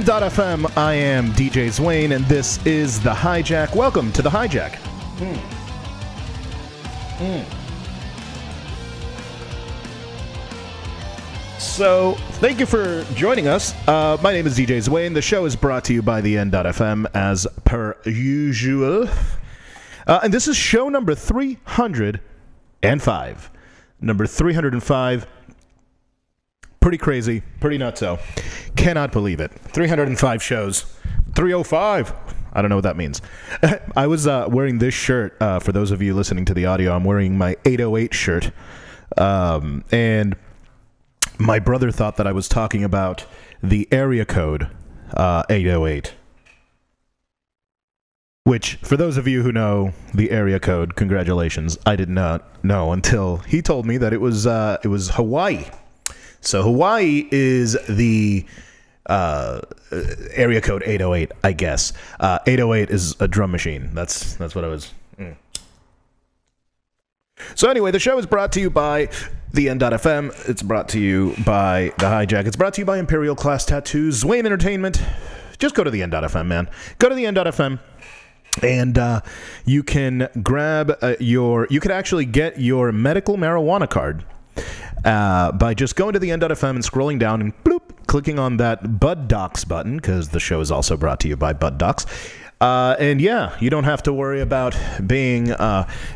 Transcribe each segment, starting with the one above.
N.FM. I am DJ Zouain, and this is the Hijack. Welcome to the Hijack. So, thank you for joining us. My name is DJ Zouain. The show is brought to you by the N.FM as per usual. And this is show number 305. Number 305. Pretty crazy. Pretty nutso. Cannot believe it. 305 shows. 305. I don't know what that means. I was wearing this shirt. For those of you listening to the audio, I'm wearing my 808 shirt. And my brother thought that I was talking about the area code 808. Which, for those of you who know the area code, congratulations. I did not know until he told me that it was Hawaii. So Hawaii is the area code 808, I guess. 808 is a drum machine. That's what I was. So anyway, the show is brought to you by the N.FM. It's brought to you by the Hijack. It's brought to you by Imperial Class Tattoos, Zouain Entertainment. Just go to the N.FM, man. Go to the N.FM. And you can grab you can actually get your medical marijuana card by just going to the N.FM and scrolling down and bloop, clicking on that Bud Docs button, because the show is also brought to you by Bud Docs. And yeah, you don't have to worry about being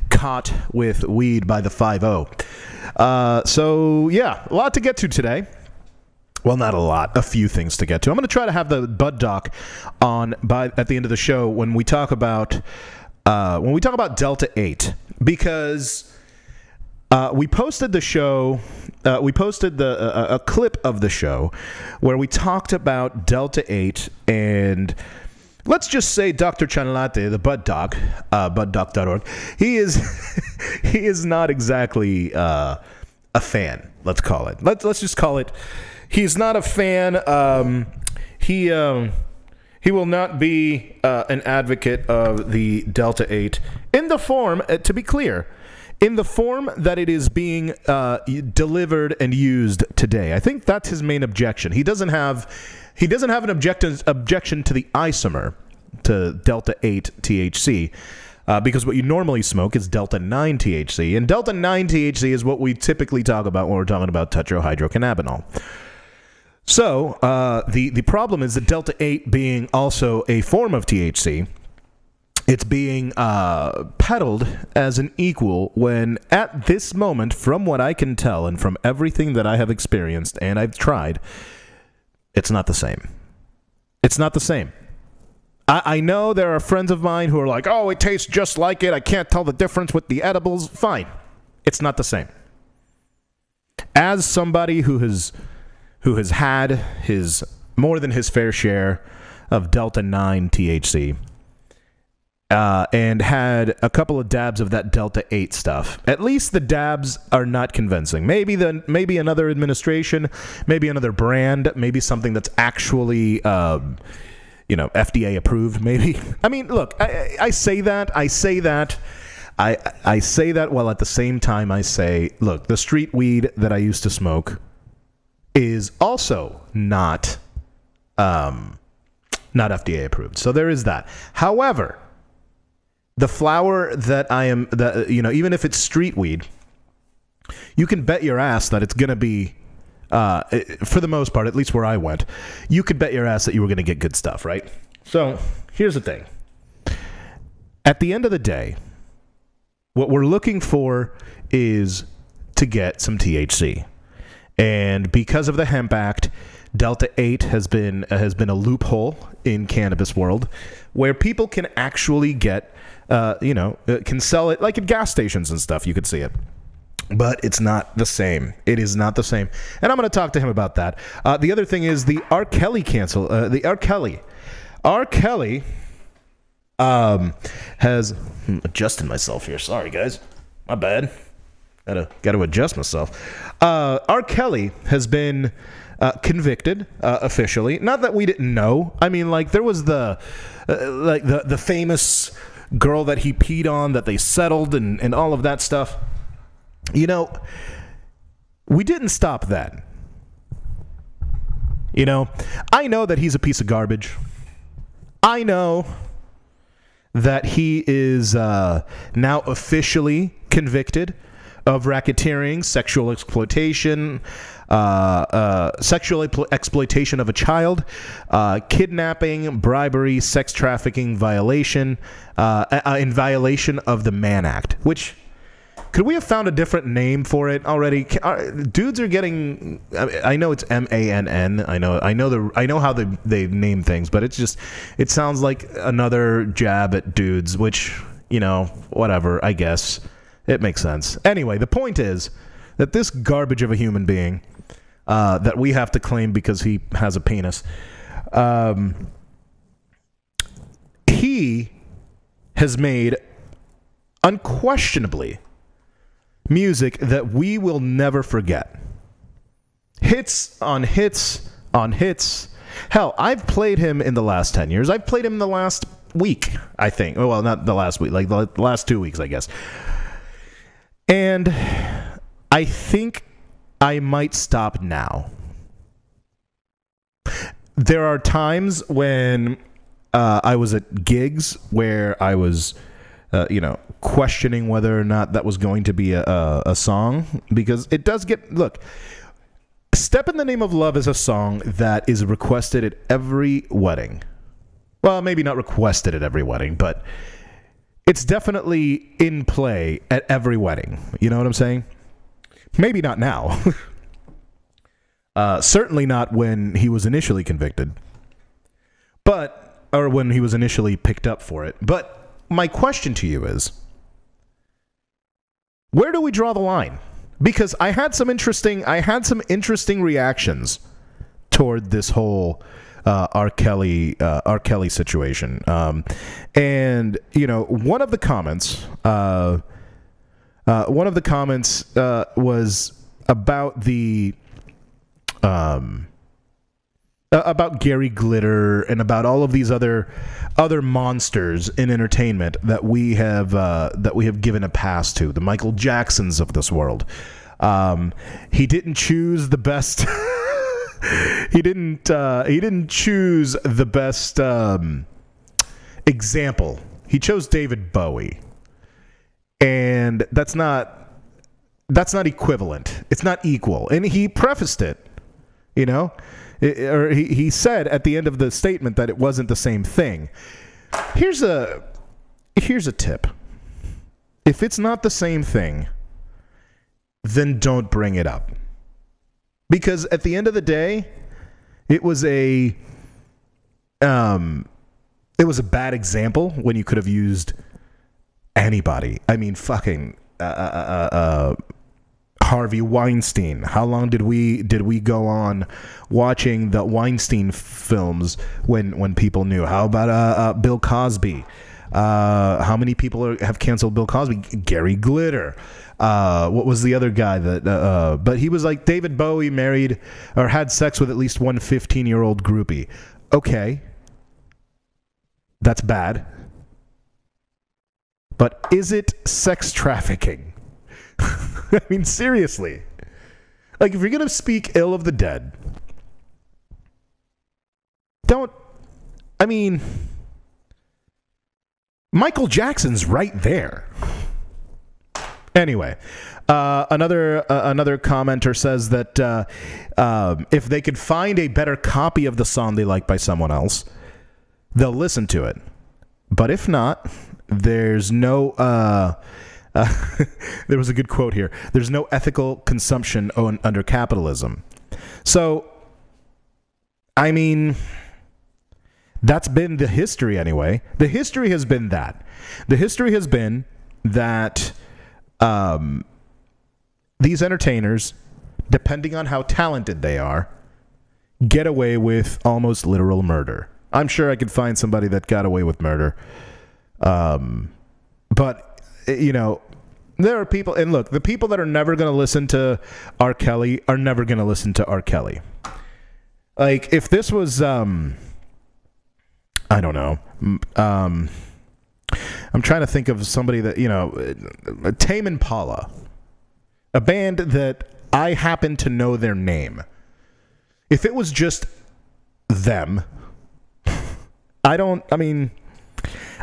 caught with weed by the 5-0. So yeah, a lot to get to today. Well, not a lot. A few things to get to. I'm going to try to have the Bud Doc on at the end of the show when we talk about Delta 8, because we posted the show. We posted a clip of the show where we talked about Delta 8, and let's just say Dr. Chanlatte, the Bud Doc, buddoc.org. He is not exactly a fan. Let's call it. Let's just call it. He's not a fan. He will not be an advocate of the Delta 8 in the form, to be clear, in the form that it is being delivered and used today. I think that's his main objection. He doesn't have an objection to the isomer, to Delta 8 THC. Because what you normally smoke is Delta 9 THC, and Delta 9 THC is what we typically talk about when we're talking about tetrahydrocannabinol. So, the problem is that Delta 8 being also a form of THC, it's being peddled as an equal when, at this moment, from what I can tell and from everything that I have experienced and I've tried, it's not the same. It's not the same. I know there are friends of mine who are like, oh, it tastes just like it. I can't tell the difference with the edibles. Fine. It's not the same. As somebody who has had his more than his fair share of Delta 9 THC and had a couple of dabs of that Delta 8 stuff, at least the dabs are not convincing. Maybe another administration, maybe another brand, maybe something that's actually FDA approved, maybe. I mean, look, I say that while at the same time I say, look, the street weed that I used to smoke is also not FDA approved. So there is that. However, the flower even if it's street weed, you can bet your ass that it's going to be, for the most part, at least where I went, you could bet your ass that you were going to get good stuff, right? So here's the thing. At the end of the day, what we're looking for is to get some THC. And because of the Hemp Act, Delta 8 has been a loophole in cannabis world where people can actually get, can sell it like at gas stations and stuff. You could see it. But it's not the same. It is not the same. And I'm going to talk to him about that. The other thing is the R.Kelly R.Kelly has... adjusting myself here. Sorry, guys. My bad. Got to adjust myself. R.Kelly has been convicted officially. Not that we didn't know. I mean, like, there was the famous girl that he peed on that they settled and all of that stuff. You know, we didn't stop that. You know, I know that he's a piece of garbage. I know that he is now officially convicted of racketeering, sexual exploitation, exploitation of a child, kidnapping, bribery, sex trafficking, violation, in violation of the Mann Act, which... Could we have found a different name for it already? Dudes are getting. I know it's MANN. I know how they name things, but it sounds like another jab at dudes. Which, whatever. I guess it makes sense. Anyway, the point is that this garbage of a human being that we have to claim because he has a penis, he has made unquestionably music that we will never forget. Hits on hits on hits. Hell, I've played him in the last 10 years. I've played him in the last week, I think. Well, not the last week, like the last 2 weeks, I guess. And I think I might stop now. There are times when I was at gigs where I was... questioning whether or not that was going to be a song, because it does get... Look, Step in the Name of Love is a song that is requested at every wedding. Well, maybe not requested at every wedding, but it's definitely in play at every wedding. You know what I'm saying? Maybe not now. Certainly not when he was initially convicted. Or when he was initially picked up for it. But my question to you is, where do we draw the line? Because I had some interesting reactions toward this whole R.Kelly situation. And one of the comments was about the about Gary Glitter and about all of these other monsters in entertainment that we have given a pass to, the Michael Jacksons of this world. He didn't choose the best. he didn't choose the best example. He chose David Bowie, and that's not equivalent. It's not equal. And he prefaced it, he said at the end of the statement that it wasn't the same thing. Here's a tip. If it's not the same thing, then don't bring it up. Because at the end of the day, it was a bad example when you could have used anybody. I mean, fucking Harvey Weinstein. How long did we go on watching the Weinstein films when people knew? How about Bill Cosby? How many people have canceled Bill Cosby? Gary Glitter. What was the other guy that? But he was like, David Bowie married or had sex with at least one 15-year-old groupie. Okay, that's bad. But is it sex trafficking? I mean, seriously. Like, if you're going to speak ill of the dead, don't... I mean, Michael Jackson's right there. Anyway, another commenter says that if they could find a better copy of the song they like by someone else, they'll listen to it. But if not, there's no... there was a good quote here. There's no ethical consumption under capitalism. So, I mean, that's been the history anyway. The history has been that. The history has been that these entertainers, depending on how talented they are, get away with almost literal murder. I'm sure I could find somebody that got away with murder. But... there are people, and look, the people that are never going to listen to R.Kelly are never going to listen to R.Kelly. Like, if this was, I don't know, I'm trying to think of somebody that, Tame Impala, a band that I happen to know their name. If it was just them. I don't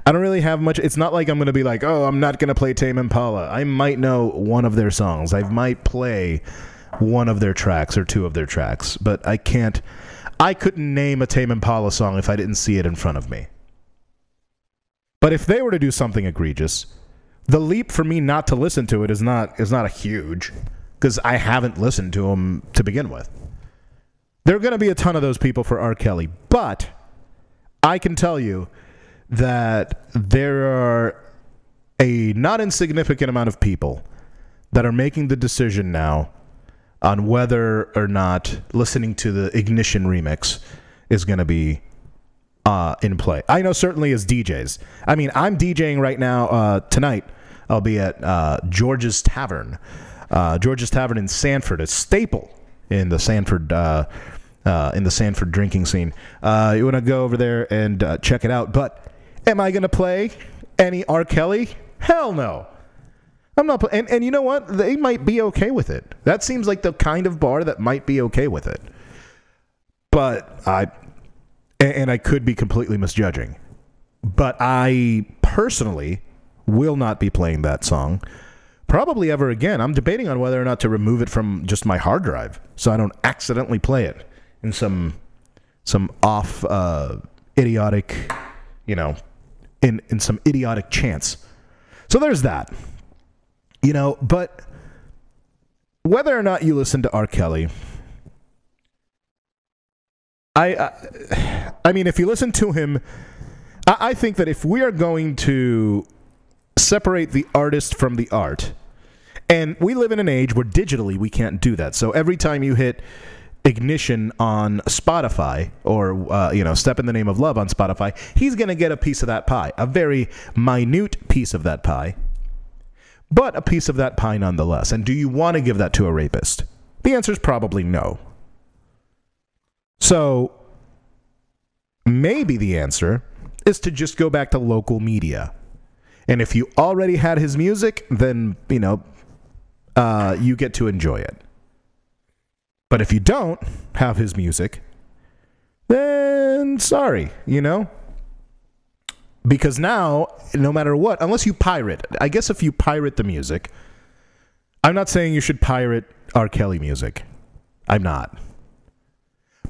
really have much. It's not like I'm going to be like, oh, I'm not going to play Tame Impala. I might know one of their songs. I might play one of their tracks or two of their tracks, but I couldn't name a Tame Impala song if I didn't see it in front of me. But if they were to do something egregious, the leap for me not to listen to it is not a huge, because I haven't listened to them to begin with. There are going to be a ton of those people for R.Kelly, but I can tell you that there are a not insignificant amount of people that are making the decision now on whether or not listening to the Ignition remix is going to be in play. I know certainly as DJs. I mean, I'm DJing right now. Tonight, I'll be at George's Tavern. George's Tavern in Sanford, a staple in the Sanford drinking scene. You want to go over there and check it out. But am I going to play any R. Kelly? Hell no. I'm not. And you know what? They might be okay with it. That seems like the kind of bar that might be okay with it. But I could be completely misjudging. But I personally will not be playing that song probably ever again. I'm debating on whether or not to remove it from just my hard drive so I don't accidentally play it in some off idiotic, in some idiotic chance. So there's that. But whether or not you listen to R. Kelly, I mean, if you listen to him, I think that if we are going to separate the artist from the art, and we live in an age where digitally we can't do that. So every time you hit Ignition on Spotify or, Step in the Name of Love on Spotify, he's going to get a piece of that pie, a very minute piece of that pie, but a piece of that pie nonetheless. And do you want to give that to a rapist? The answer is probably no. So maybe the answer is to just go back to local media. And if you already had his music, then, you get to enjoy it. But if you don't have his music, then sorry, Because now, no matter what, unless you pirate, I guess if you pirate the music, I'm not saying you should pirate R. Kelly music. I'm not.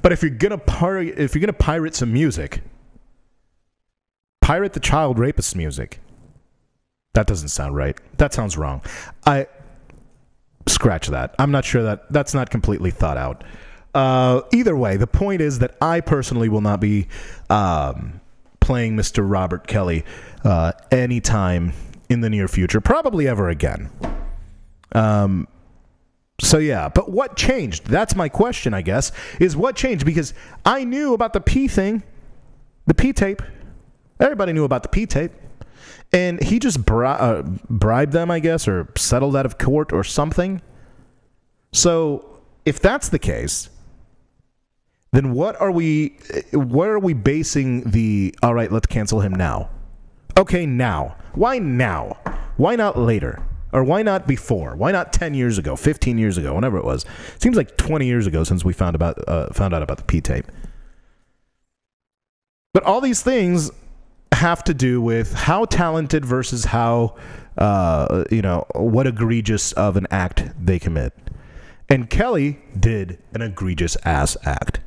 But if you're gonna pirate some music, pirate the child rapist music. That doesn't sound right. That sounds wrong. Scratch that. I'm not sure that's not completely thought out. Either way, the point is that I personally will not be playing Mr. Robert Kelly anytime in the near future, probably ever again. So yeah, but what changed? That's my question, I guess, is what changed? Because I knew about the P thing, the P tape. Everybody knew about the P tape. And he just bribed them, I guess, or settled out of court or something. So if that's the case, then what are we basing the, all right, let's cancel him now? Okay, now. Why now? Why not later? Or why not before? Why not 10 years ago, 15 years ago, whenever it was? It seems like 20 years ago since we found out about the P tape. But all these things have to do with how talented versus how, what egregious of an act they commit. And Kelly did an egregious ass act.